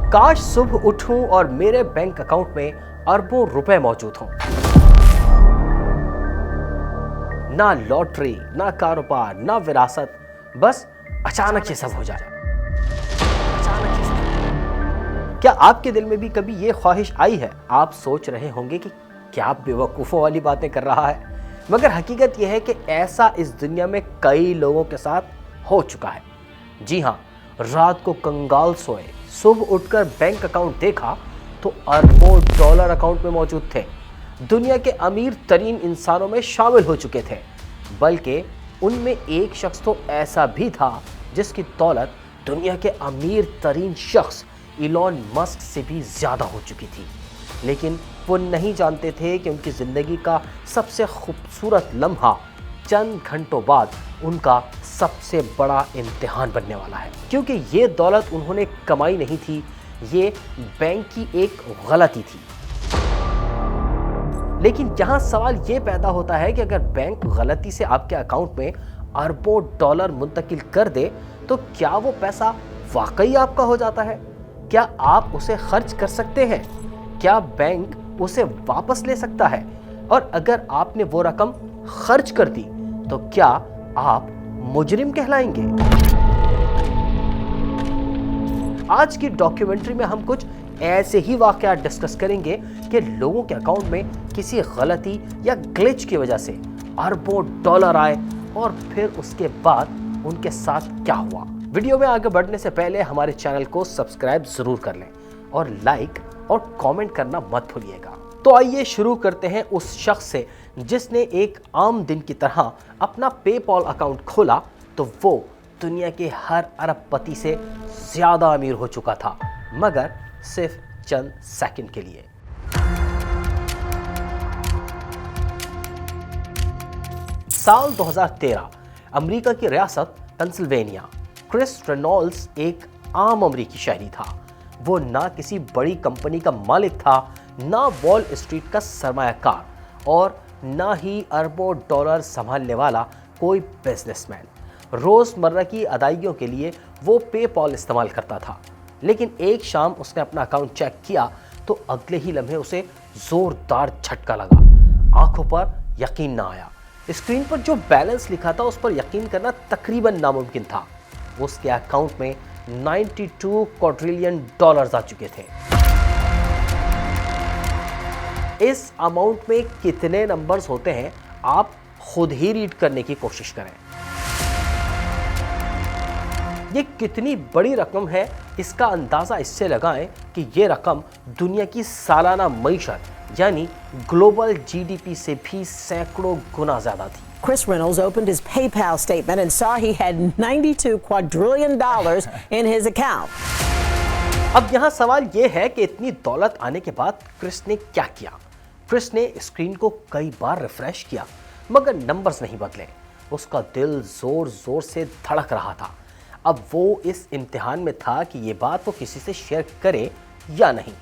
काश सुबह उठूं और मेरे बैंक अकाउंट में अरबों रुपए मौजूद हों। ना लॉटरी, ना कारोबार, ना विरासत, बस अचानक ये सब हो जाए। क्या आपके दिल में भी कभी ये ख्वाहिश आई है? आप सोच रहे होंगे कि क्या बेवकूफ़ों वाली बातें कर रहा है, मगर हकीकत यह है कि ऐसा इस दुनिया में कई लोगों के साथ हो चुका है। जी हाँ, रात को कंगाल सोए, सुबह उठकर बैंक अकाउंट देखा तो अरबों डॉलर अकाउंट में मौजूद थे। दुनिया के अमीर तरीन इंसानों में शामिल हो चुके थे, बल्कि उनमें एक शख्स तो ऐसा भी था जिसकी दौलत दुनिया के अमीर तरीन शख्स इलॉन मस्क से भी ज़्यादा हो चुकी थी। लेकिन वो नहीं जानते थे कि उनकी ज़िंदगी का सबसे खूबसूरत लम्हा चंद घंटों बाद उनका सबसे बड़ा इम्तिहान बनने वाला है, क्योंकि ये दौलत उन्होंने कमाई नहीं थी, ये बैंक की एक गलती थी। लेकिन यहाँ सवाल ये पैदा होता है कि अगर बैंक गलती से आपके अकाउंट में अरबों डॉलर मुंतकिल कर दे तो क्या वो पैसा वाकई आपका हो जाता है? क्या आप उसे खर्च कर सकते हैं? क्या बैंक उसे वापस ले सकता है? और अगर आपने वो रकम खर्च कर दी तो क्या आप मुजरिम कहलाएंगे? आज की डॉक्यूमेंट्री में हम कुछ ऐसे ही वाकयात डिस्कस करेंगे कि लोगों के अकाउंट में किसी गलती या ग्लिच की वजह से अरबों डॉलर आए और फिर उसके बाद उनके साथ क्या हुआ। वीडियो में आगे बढ़ने से पहले हमारे चैनल को सब्सक्राइब जरूर कर लें और लाइक और कमेंट करना मत भूलिएगा। तो आइए शुरू करते हैं उस शख्स से जिसने एक आम दिन की तरह अपना पेपॉल अकाउंट खोला तो वो दुनिया के हर अरबपति से ज्यादा अमीर हो चुका था, मगर सिर्फ चंद सेकंड के लिए। साल 2013, अमेरिका की रियासत पेंसिल्वेनिया। क्रिस रेनॉल्ड्स एक आम अमेरिकी शहरी था। वो ना किसी बड़ी कंपनी का मालिक था, ना वॉल स्ट्रीट का सरमायाकार और ना ही अरबों डॉलर संभालने वाला कोई बिजनेसमैन। रोज़मर्रा की अदायगियों के लिए वो पेपॉल इस्तेमाल करता था। लेकिन एक शाम उसने अपना अकाउंट चेक किया तो अगले ही लम्हे उसे ज़ोरदार झटका लगा। आंखों पर यकीन ना आया। स्क्रीन पर जो बैलेंस लिखा था उस पर यकीन करना तकरीबन नामुमकिन था। उसके अकाउंट में 92 क्वाड्रिलियन डॉलर्स आ चुके थे। इस अमाउंट में कितने नंबर्स होते हैं आप खुद ही रीड करने की कोशिश करें। ये कितनी बड़ी रकम है इसका अंदाजा इससे लगाएं कि ये रकम दुनिया की सालाना मईशत यानी ग्लोबल जीडीपी से भी सैकड़ों गुना ज्यादा थी। Chris Reynolds opened his PayPal statement and saw he had $92 quadrillion in his account. अब यहाँ सवाल ये है कि इतनी दौलत आने के बाद क्रिस ने क्या किया? क्रिस ने स्क्रीन को कई बार रिफ्रेश किया, मगर नंबर्स नहीं बदले। उसका दिल जोर जोर से धड़क रहा था। अब वो इस इम्तिहान में था कि ये बात वो किसी से शेयर करे या नहीं।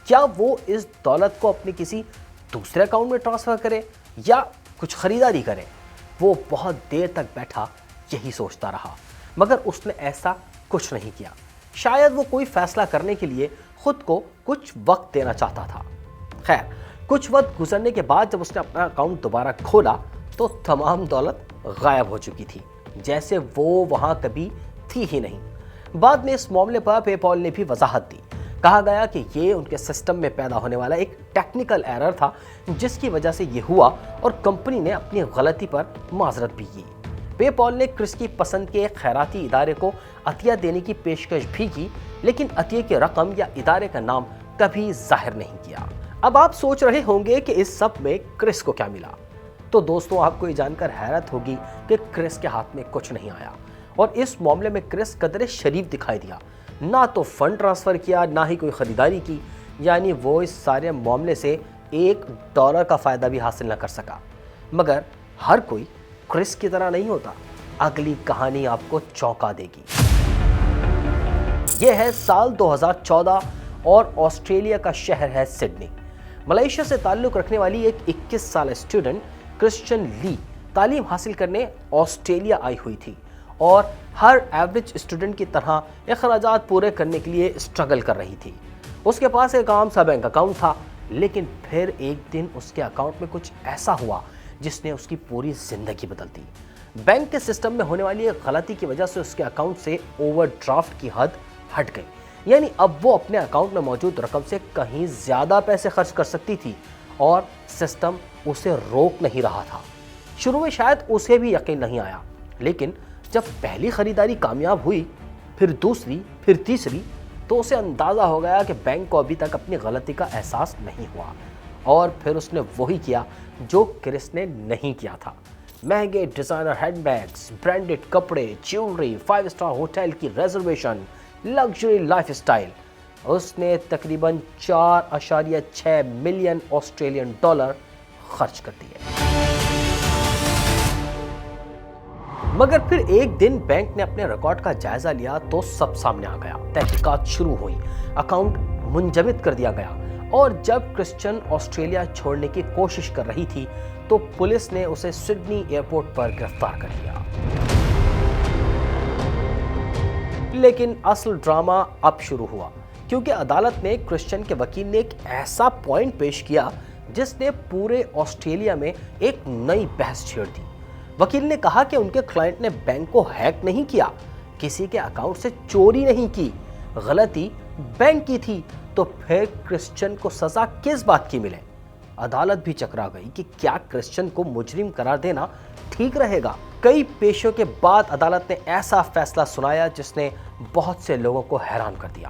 क्या वो इस दौलत को अपने किसी दूसरे अकाउंट में ट्रांसफ़र करे या कुछ ख़रीदारी करे? वो बहुत देर तक बैठा यही सोचता रहा, मगर उसने ऐसा कुछ नहीं किया। शायद वो कोई फ़ैसला करने के लिए ख़ुद को कुछ वक्त देना चाहता था। खैर, कुछ वक्त गुजरने के बाद जब उसने अपना अकाउंट दोबारा खोला तो तमाम दौलत गायब हो चुकी थी, जैसे वो वहाँ कभी थी ही नहीं। बाद में इस मामले पर पेपॉल ने भी वजाहत दी। कहा गया कि ये उनके सिस्टम में पैदा होने वाला एक टेक्निकल एरर था जिसकी वजह से ये हुआ और कंपनी ने अपनी गलती पर माजरत भी की। पेपॉल ने क्रिस की पसंद के एक खैराती इदारे को अतिया देने की पेशकश भी की, लेकिन अतिया की रकम या इदारे का नाम कभी जाहिर नहीं किया। अब आप सोच रहे होंगे कि इस सब में क्रिस को क्या मिला। तो दोस्तों, आपको ये जानकर हैरत होगी कि क्रिस के हाथ में कुछ नहीं आया और इस मामले में क्रिस कदरे शरीफ दिखाई दिया। ना तो फंड ट्रांसफ़र किया, ना ही कोई ख़रीदारी की, यानी वो इस सारे मामले से $1 का फ़ायदा भी हासिल न कर सका। मगर हर कोई क्रिस की तरह नहीं होता। अगली कहानी आपको चौंका देगी। यह है साल 2014 और ऑस्ट्रेलिया का शहर है सिडनी। मलेशिया से ताल्लुक़ रखने वाली एक 21 साल स्टूडेंट क्रिश्चियन ली तालीम हासिल करने ऑस्ट्रेलिया आई हुई थी اور ہر ایوریج اسٹوڈنٹ کی طرح اخراجات پورے کرنے کے لیے اسٹرگل کر رہی تھی۔ اس کے پاس ایک عام سا بینک اکاؤنٹ تھا، لیکن پھر ایک دن اس کے اکاؤنٹ میں کچھ ایسا ہوا جس نے اس کی پوری زندگی بدل دی۔ بینک کے سسٹم میں ہونے والی ایک غلطی کی وجہ سے اس کے اکاؤنٹ سے اوور ڈرافٹ کی حد ہٹ گئی، یعنی اب وہ اپنے اکاؤنٹ میں موجود رقم سے کہیں زیادہ پیسے خرچ کر سکتی تھی اور سسٹم اسے روک نہیں رہا تھا۔ شروع میں شاید اسے بھی یقین نہیں آیا، لیکن جب پہلی خریداری کامیاب ہوئی، پھر دوسری، پھر تیسری، تو اسے اندازہ ہو گیا کہ بینک کو ابھی تک اپنی غلطی کا احساس نہیں ہوا، اور پھر اس نے وہی کیا جو کرس نے نہیں کیا تھا۔ مہنگے ڈیزائنر ہینڈ بیگز، برانڈڈ کپڑے، جیولری، 5 اسٹار ہوٹل کی ریزرویشن، لگژری لائف اسٹائل، اس نے تقریباً 4.6 ملین آسٹریلین ڈالر خرچ کر دیے۔ مگر پھر ایک دن بینک نے اپنے ریکارڈ کا جائزہ لیا تو سب سامنے آ گیا۔ تحقیقات شروع ہوئی، اکاؤنٹ منجمد کر دیا گیا، اور جب کرسچن آسٹریلیا چھوڑنے کی کوشش کر رہی تھی تو پولیس نے اسے سڈنی ایئرپورٹ پر گرفتار کر لیا۔ لیکن اصل ڈرامہ اب شروع ہوا، کیونکہ عدالت نے کرسچن کے وکیل نے ایک ایسا پوائنٹ پیش کیا جس نے پورے آسٹریلیا میں ایک نئی بحث چھیڑ دی۔ وکیل نے کہا کہ ان کے کلائنٹ نے بینک کو ہیک نہیں کیا، کسی کے اکاؤنٹ سے چوری نہیں کی، غلطی بینک کی تھی، تو پھر کرسچن کو سزا کس بات کی ملے؟ عدالت بھی چکرا گئی کہ کیا کرسچن کو مجرم قرار دینا ٹھیک رہے گا۔ کئی پیشوں کے بعد عدالت نے ایسا فیصلہ سنایا جس نے بہت سے لوگوں کو حیران کر دیا۔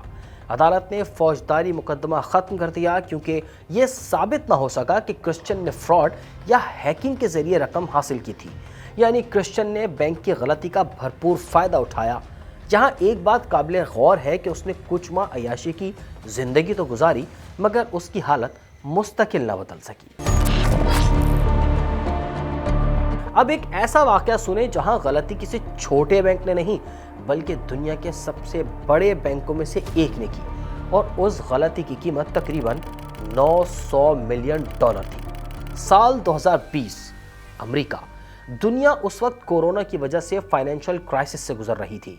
عدالت نے فوجداری مقدمہ ختم کر دیا کیونکہ یہ ثابت نہ ہو سکا کہ کرسچن نے فراڈ یا ہیکنگ کے ذریعے رقم حاصل کی تھی، یعنی کرسچن نے بینک کی غلطی کا بھرپور فائدہ اٹھایا۔ یہاں ایک بات قابل غور ہے کہ اس نے کچھ ماہ عیاشی کی زندگی تو گزاری، مگر اس کی حالت مستقل نہ بدل سکی۔ اب ایک ایسا واقعہ سنیں جہاں غلطی کسی چھوٹے بینک نے نہیں بلکہ دنیا کے سب سے بڑے بینکوں میں سے ایک نے کی، اور اس غلطی کی قیمت تقریباً 900 ملین ڈالر تھی۔ سال 2020، امریکہ۔ دنیا اس وقت کورونا کی وجہ سے فائنینشیل کرائسس سے گزر رہی تھی۔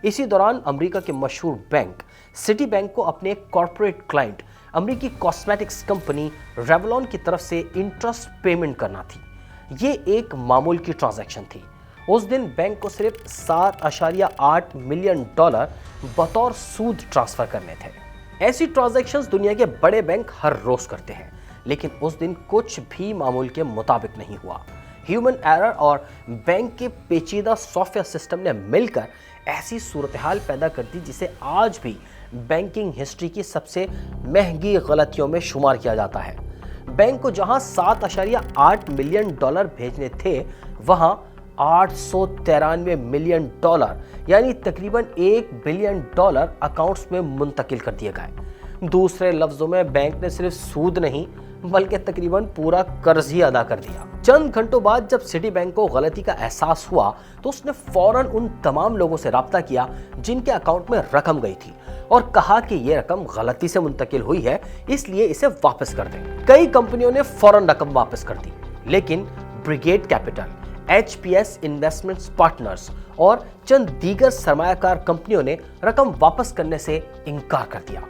اسی دوران امریکہ کے مشہور بینک سٹی بینک کو اپنے کارپوریٹ کلائنٹ امریکی کاسمیٹکس کمپنی ریولون کی طرف سے انٹرسٹ پیمنٹ کرنا تھی۔ یہ ایک معمول کی ٹرانزیکشن تھی۔ اس دن بینک کو صرف 7.8 ملین ڈالر بطور سود ٹرانسفر کرنے تھے۔ ایسی ٹرانزیکشنز دنیا کے بڑے بینک ہر روز کرتے ہیں، لیکن اس دن کچھ بھی معمول کے مطابق نہیں ہوا۔ ہیومن ایرر اور بینک کے پیچیدہ سافٹ ویئر سسٹم نے مل کر ایسی صورتحال پیدا کر دی جسے آج بھی بینکنگ ہسٹری کی سب سے مہنگی غلطیوں میں شمار کیا جاتا ہے۔ بینک کو جہاں 7.8 ملین ڈالر بھیجنے تھے، وہاں 893 ملین ڈالر یعنی تقریباً 1 بلین ڈالر اکاؤنٹس میں منتقل کر دیے گئے۔ دوسرے لفظوں میں بینک نے صرف سود نہیں بلکہ تقریباً پورا قرض ہی ادا کر دیا۔ چند گھنٹوں بعد جب سٹی بینک کو غلطی کا احساس ہوا تو اس نے فوراً ان تمام لوگوں سے رابطہ کیا جن کے اکاؤنٹ میں رقم گئی تھی، اور کہا کہ یہ رقم غلطی سے منتقل ہوئی ہے، اس لیے اسے واپس کر دیں۔ کئی کمپنیوں نے فوراً رقم واپس کر دی، لیکن brigade capital, HPS investments partners اور چند دیگر سرمایہ کار کمپنیوں نے رقم واپس کرنے سے انکار کر دیا۔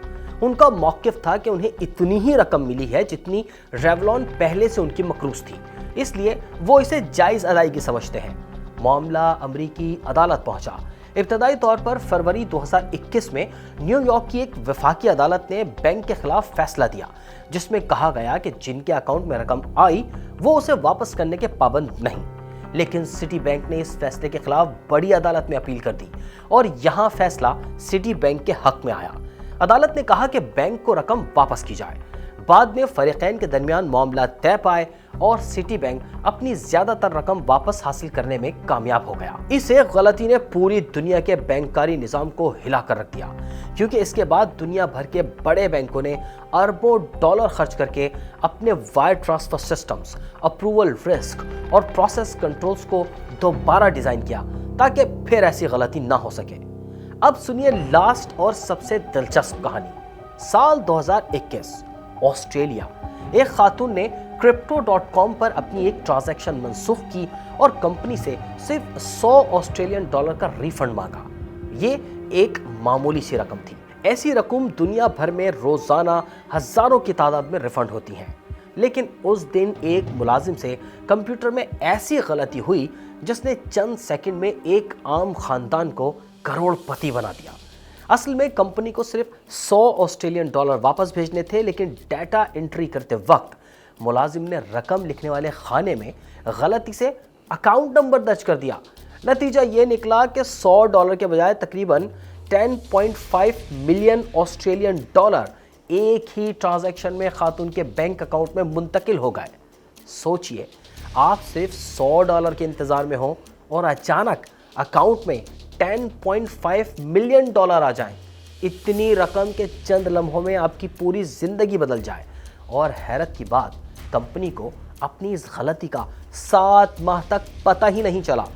ان کا موقف تھا کہ انہیں اتنی ہی رقم ملی ہے جتنی ریولون پہلے سے ان کی مقروض تھی، اس لیے وہ اسے جائز ادائیگی سمجھتے ہیں۔ معاملہ امریکی عدالت پہنچا۔ ابتدائی طور پر فروری 2021 میں نیو یارک کی ایک وفاقی عدالت نے بینک کے خلاف فیصلہ دیا، جس میں کہا گیا کہ جن کے اکاؤنٹ میں رقم آئی وہ اسے واپس کرنے کے پابند نہیں۔ لیکن سٹی بینک نے اس فیصلے کے خلاف بڑی عدالت میں اپیل کر دی، اور یہاں فیصلہ سٹی بینک کے حق میں آیا۔ عدالت نے کہا کہ بینک کو رقم واپس کی جائے۔ بعد میں فریقین کے درمیان معاملہ طے پائے اور سٹی بینک اپنی زیادہ تر رقم واپس حاصل کرنے میں کامیاب ہو گیا۔ اس ایک غلطی نے پوری دنیا کے بینکاری نظام کو ہلا کر رکھ دیا، کیونکہ اس کے بعد دنیا بھر کے بڑے بینکوں نے اربوں ڈالر خرچ کر کے اپنے wire transfer systems, approval risk اور پروسیس کنٹرولز کو دوبارہ ڈیزائن کیا تاکہ پھر ایسی غلطی نہ ہو سکے۔ اب سنیے لاسٹ اور سب سے دلچسپ کہانی۔ سال 2021، آسٹریلیا۔ ایک خاتون نے Crypto.com पर अपनी एक ट्रांजैक्शन मनसूख की और कंपनी से सिर्फ 100 ऑस्ट्रेलियन डॉलर का रिफंड मांगा। ये एक मामूली सी रकम थी। ऐसी रकम दुनिया भर में रोजाना हजारों की तादाद में रिफंड होती हैं, लेकिन उस दिन एक मुलाजिम से कंप्यूटर में ऐसी गलती हुई जिसने चंद सेकंड में एक आम खानदान को करोड़पति बना दिया। असल में कंपनी को सिर्फ 100 ऑस्ट्रेलियन डॉलर वापस भेजने थे, लेकिन डाटा एंट्री करते वक्त मुलाजिम ने रकम लिखने वाले खाने में गलती से अकाउंट नंबर दर्ज कर दिया। नतीजा ये निकला कि 100 डॉलर के बजाय तकरीबन 10.5 मिलियन ऑस्ट्रेलियन डॉलर एक ही ट्रांजैक्शन में खातून के बैंक अकाउंट में मुंतकिल हो गए। सोचिए, आप सिर्फ 100 डॉलर के इंतजार में हो और अचानक अकाउंट में 10.5 मिलियन डॉलर आ जाएं। इतनी रकम के चंद लम्हों में आपकी पूरी जिंदगी बदल जाए। और हैरत की बात, कंपनी को अपनी इस गलती का 7 माह तक पता ही नहीं चला।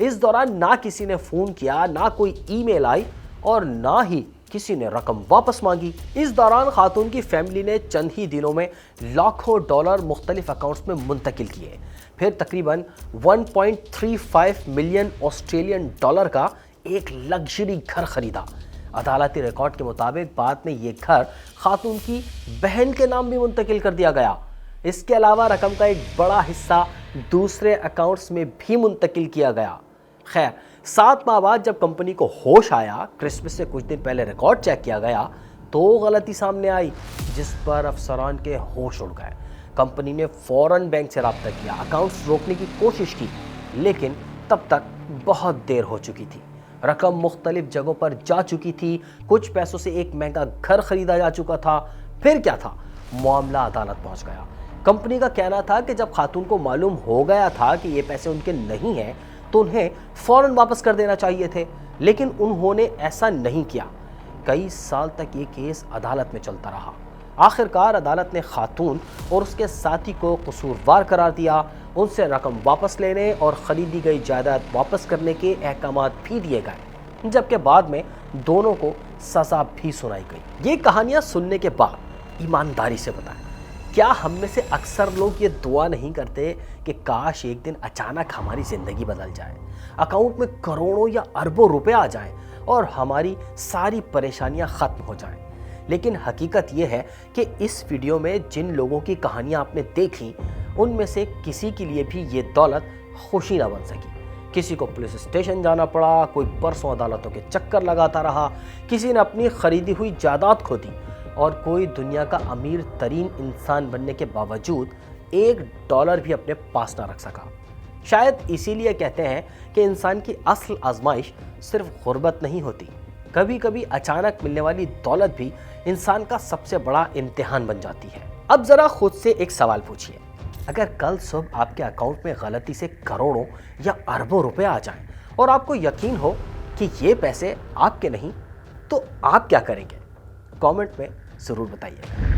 इस दौरान ना किसी ने फोन किया, ना कोई ईमेल आई और ना ही किसी ने रकम वापस मांगी। इस दौरान खातून की फैमिली ने चंद ही दिनों में लाखों डॉलर मुख्तलिफ अकाउंट्स में मुंतकिल किए। फिर तकरीबन 1.35 मिलियन ऑस्ट्रेलियन डॉलर का एक लग्जरी घर खरीदा। अदालती रिकॉर्ड के मुताबिक बाद में ये घर खातून की बहन के नाम भी मुंतकिल कर दिया गया। इसके अलावा रकम का एक बड़ा हिस्सा दूसरे अकाउंट्स में भी मुंतकिल किया गया। खैर, 7 माह बाद जब कंपनी को होश आया, क्रिसमस से कुछ दिन पहले रिकॉर्ड चेक किया गया तो गलती सामने आई, जिस पर अफसरान के होश उड़ गए। कंपनी ने फौरन बैंक से राब्ता किया, अकाउंट्स रोकने की कोशिश की, लेकिन तब तक बहुत देर हो चुकी थी। रकम मुख्तलिफ जगहों पर जा चुकी थी, कुछ पैसों से एक महंगा घर खरीदा जा चुका था। फिर क्या था, मामला अदालत पहुंच गया। कंपनी का कहना था कि जब खातून को मालूम हो गया था कि ये पैसे उनके नहीं हैं तो उन्हें फौरन वापस कर देना चाहिए थे, लेकिन उन्होंने ऐसा नहीं किया। कई साल तक ये केस अदालत में चलता रहा। आखिरकार अदालत ने खातून और उसके साथी को कसूरवार करार दिया। उनसे रकम वापस लेने और ख़रीदी गई जायदाद वापस करने के अहकामात भी दिए गए, जबकि बाद में दोनों को सज़ा भी सुनाई गई। ये कहानियाँ सुनने के बाद ईमानदारी से बताएं, क्या हम में से अक्सर लोग ये दुआ नहीं करते कि काश एक दिन अचानक हमारी ज़िंदगी बदल जाए, अकाउंट में करोड़ों या अरबों रुपए आ जाएं और हमारी सारी परेशानियां ख़त्म हो जाएं? लेकिन हकीकत ये है कि इस वीडियो में जिन लोगों की कहानियां आपने देखी, उनमें से किसी के लिए भी ये दौलत खुशी ना बन सकी। किसी को पुलिस स्टेशन जाना पड़ा, कोई परसों अदालतों के चक्कर लगाता रहा, किसी ने अपनी खरीदी हुई जायदाद खो दी और कोई दुनिया का अमीर तरीन इंसान बनने के बावजूद $1 भी अपने पास ना रख सका। शायद इसीलिए कहते हैं कि इंसान की असल आजमाइश सिर्फ गुर्बत नहीं होती, कभी कभी अचानक मिलने वाली दौलत भी इंसान का सबसे बड़ा इम्तिहान बन जाती है। अब जरा खुद से एक सवाल पूछिए, अगर कल सुबह आपके अकाउंट में गलती से करोड़ों या अरबों रुपए आ जाएं और आपको यकीन हो कि ये पैसे आपके नहीं, तो आप क्या करेंगे? कमेंट में ज़रूर बताइए।